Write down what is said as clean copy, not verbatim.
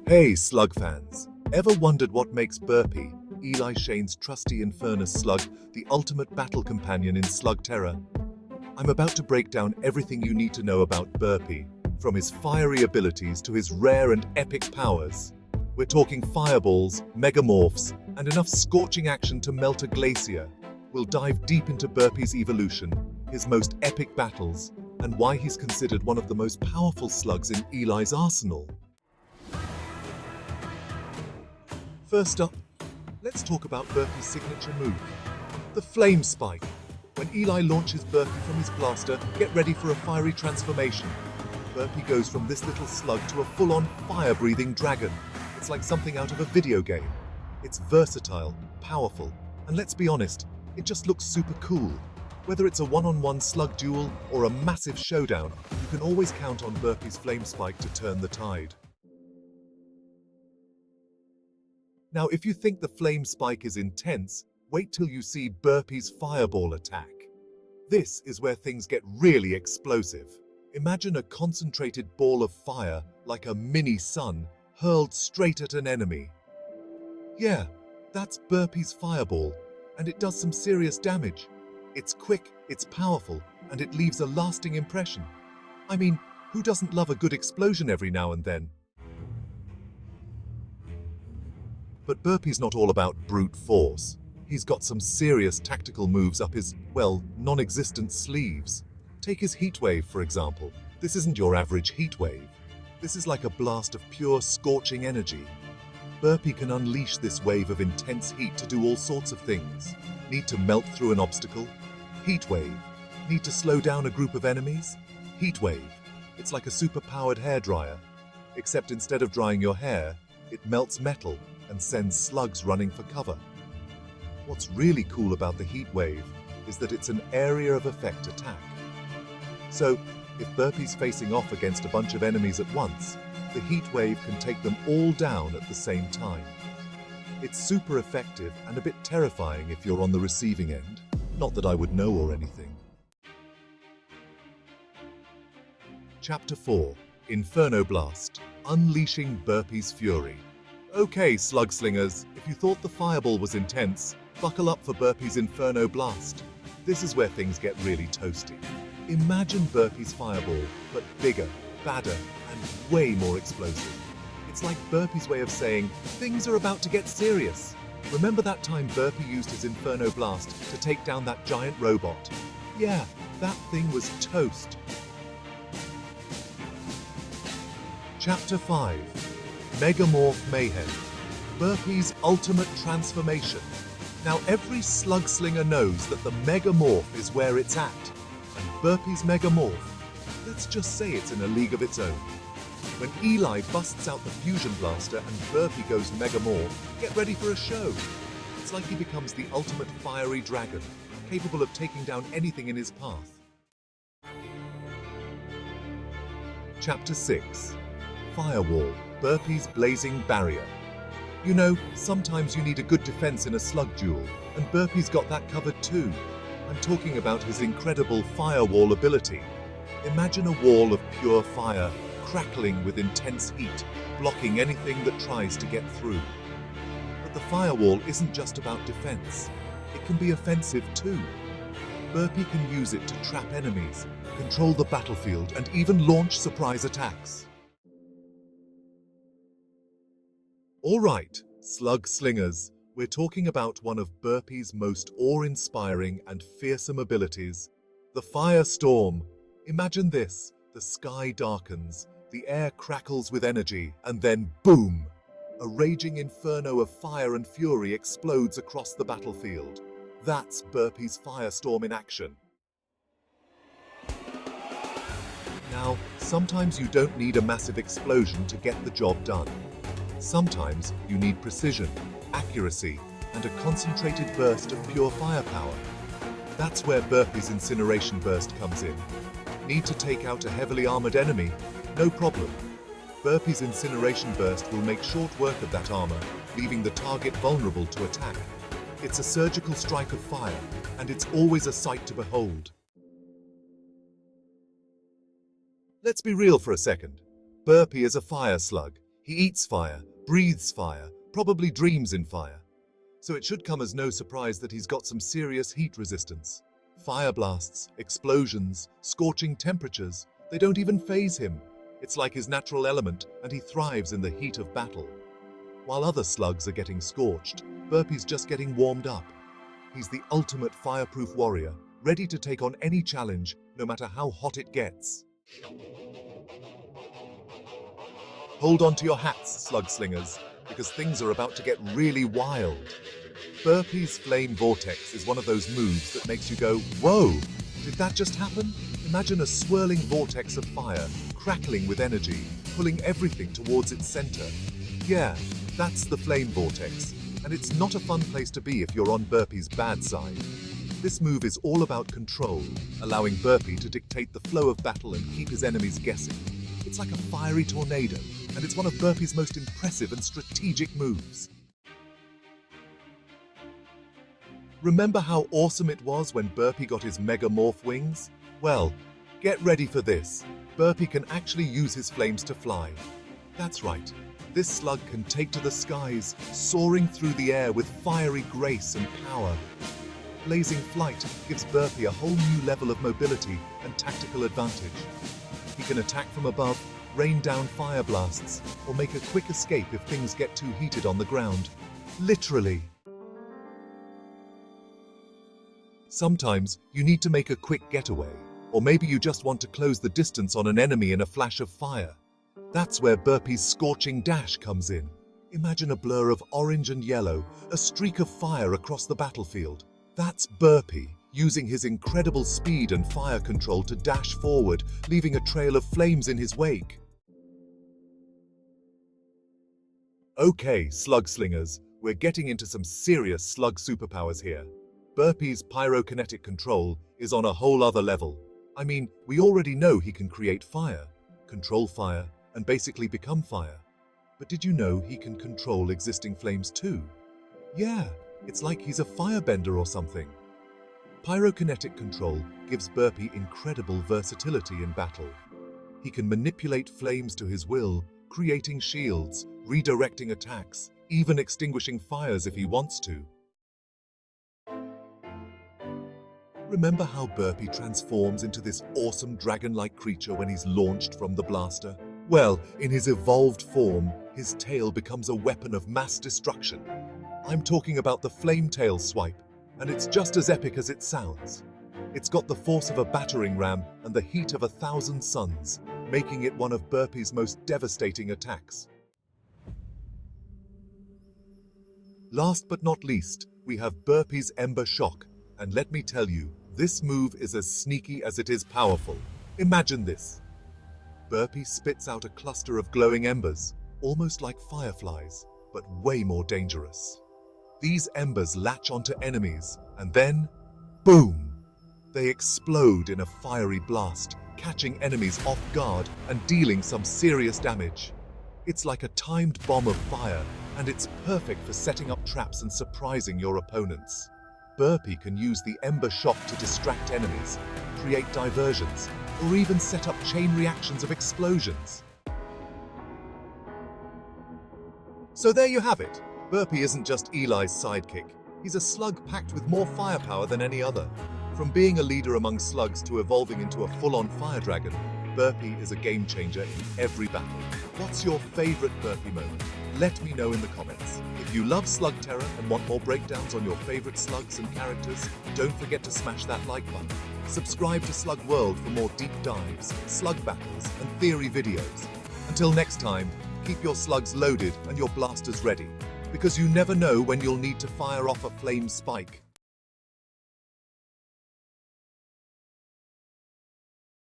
Hey Slug fans, ever wondered what makes Burpy, Elieshane's trusty Infernus slug, the ultimate battle companion in Slugterra? I'm about to break down everything you need to know about Burpy, from his fiery abilities to his rare and epic powers. We're talking fireballs, megamorphs, and enough scorching action to melt a glacier. We'll dive deep into Burpy's evolution, his most epic battles, and why he's considered one of the most powerful slugs in Eli's arsenal. First up, let's talk about Burpy's signature move, the Flame Spike. When Eli launches Burpy from his blaster, get ready for a fiery transformation. Burpy goes from this little slug to a full-on fire-breathing dragon. It's like something out of a video game. It's versatile, powerful, and let's be honest, it just looks super cool. Whether it's a one-on-one slug duel or a massive showdown, you can always count on Burpy's Flame Spike to turn the tide. Now, if you think the Flame Spike is intense, wait till you see Burpy's Fireball attack. This is where things get really explosive. Imagine a concentrated ball of fire, like a mini sun, hurled straight at an enemy. Yeah, that's Burpy's Fireball, and it does some serious damage. It's quick, it's powerful, and it leaves a lasting impression. I mean, who doesn't love a good explosion every now and then? But Burpy's not all about brute force. He's got some serious tactical moves up his, well, non-existent sleeves. Take his heat wave, for example. This isn't your average heat wave. This is like a blast of pure scorching energy. Burpy can unleash this wave of intense heat to do all sorts of things. Need to melt through an obstacle? Heat wave. Need to slow down a group of enemies? Heat wave. It's like a super-powered hairdryer. Except instead of drying your hair, it melts metal and sends slugs running for cover. What's really cool about the heat wave is that it's an area of effect attack. So, if Burpy's facing off against a bunch of enemies at once, the heat wave can take them all down at the same time. It's super effective and a bit terrifying if you're on the receiving end. Not that I would know or anything. Chapter 4. Inferno Blast. Unleashing Burpy's Fury. Okay, slug slingers, if you thought the fireball was intense, buckle up for Burpy's Inferno Blast. This is where things get really toasty. Imagine Burpy's fireball, but bigger, badder, and way more explosive. It's like Burpy's way of saying, things are about to get serious. Remember that time Burpy used his Inferno Blast to take down that giant robot? Yeah, that thing was toast. Chapter 5. Megamorph Mayhem. Burpy's ultimate transformation. Now every slug slinger knows that the megamorph is where it's at. And Burpy's megamorph, let's just say it's in a league of its own. When Eli busts out the fusion blaster and Burpy goes megamorph, get ready for a show. It's like he becomes the ultimate fiery dragon, capable of taking down anything in his path. Chapter 6. Firewall. Burpy's blazing barrier. You know, sometimes you need a good defense in a slug duel, and Burpy's got that covered too. I'm talking about his incredible firewall ability. Imagine a wall of pure fire, crackling with intense heat, blocking anything that tries to get through. But the firewall isn't just about defense. It can be offensive too. Burpy can use it to trap enemies, control the battlefield, and even launch surprise attacks. Alright, slug slingers, we're talking about one of Burpy's most awe-inspiring and fearsome abilities, the Firestorm. Imagine this, the sky darkens, the air crackles with energy, and then boom! A raging inferno of fire and fury explodes across the battlefield. That's Burpy's Firestorm in action. Now, sometimes you don't need a massive explosion to get the job done. Sometimes you need precision, accuracy, and a concentrated burst of pure firepower. That's where Burpy's Incineration Burst comes in. Need to take out a heavily armored enemy? No problem. Burpy's Incineration Burst will make short work of that armor, leaving the target vulnerable to attack. It's a surgical strike of fire, and it's always a sight to behold. Let's be real for a second. Burpy is a fire slug. He eats fire, breathes fire, probably dreams in fire. So it should come as no surprise that he's got some serious heat resistance. Fire blasts, explosions, scorching temperatures, they don't even faze him. It's like his natural element, and he thrives in the heat of battle. While other slugs are getting scorched, Burpy's just getting warmed up. He's the ultimate fireproof warrior, ready to take on any challenge, no matter how hot it gets. Hold on to your hats, slug slingers, because things are about to get really wild. Burpy's Flame Vortex is one of those moves that makes you go, whoa, did that just happen? Imagine a swirling vortex of fire, crackling with energy, pulling everything towards its center. Yeah, that's the Flame Vortex, and it's not a fun place to be if you're on Burpy's bad side. This move is all about control, allowing Burpy to dictate the flow of battle and keep his enemies guessing. It's like a fiery tornado, and it's one of Burpy's most impressive and strategic moves. Remember how awesome it was when Burpy got his Mega Morph wings? Well, get ready for this. Burpy can actually use his flames to fly. That's right, this slug can take to the skies, soaring through the air with fiery grace and power. Blazing flight gives Burpy a whole new level of mobility and tactical advantage. He can attack from above, rain down fire blasts, or make a quick escape if things get too heated on the ground. Literally. Sometimes you need to make a quick getaway, or maybe you just want to close the distance on an enemy in a flash of fire. That's where Burpy's Scorching Dash comes in. Imagine a blur of orange and yellow, a streak of fire across the battlefield. That's Burpy, using his incredible speed and fire control to dash forward, leaving a trail of flames in his wake. Okay, slug slingers, we're getting into some serious slug superpowers here. Burpy's pyrokinetic control is on a whole other level. I mean, we already know he can create fire, control fire, and basically become fire. But did you know he can control existing flames too? Yeah, it's like he's a firebender or something. Pyrokinetic control gives Burpy incredible versatility in battle. He can manipulate flames to his will, creating shields, redirecting attacks, even extinguishing fires if he wants to. Remember how Burpy transforms into this awesome dragon-like creature when he's launched from the blaster? Well, in his evolved form, his tail becomes a weapon of mass destruction. I'm talking about the Flame Tail Swipe, and it's just as epic as it sounds. It's got the force of a battering ram and the heat of 1,000 suns, making it one of Burpy's most devastating attacks. Last but not least, we have Burpy's Ember Shock, and let me tell you, this move is as sneaky as it is powerful. Imagine this. Burpy spits out a cluster of glowing embers, almost like fireflies, but way more dangerous. These embers latch onto enemies, and then, boom! They explode in a fiery blast, catching enemies off guard and dealing some serious damage. It's like a timed bomb of fire, and it's perfect for setting up traps and surprising your opponents. Burpy can use the Ember Shock to distract enemies, create diversions, or even set up chain reactions of explosions. So there you have it. Burpy isn't just Eli's sidekick. He's a slug packed with more firepower than any other. From being a leader among slugs to evolving into a full-on fire dragon, Burpy is a game changer in every battle. What's your favorite Burpy moment? Let me know in the comments. If you love Slugterra and want more breakdowns on your favorite slugs and characters, don't forget to smash that like button. Subscribe to Slug World for more deep dives, slug battles, and theory videos. Until next time, keep your slugs loaded and your blasters ready, because you never know when you'll need to fire off a flame spike.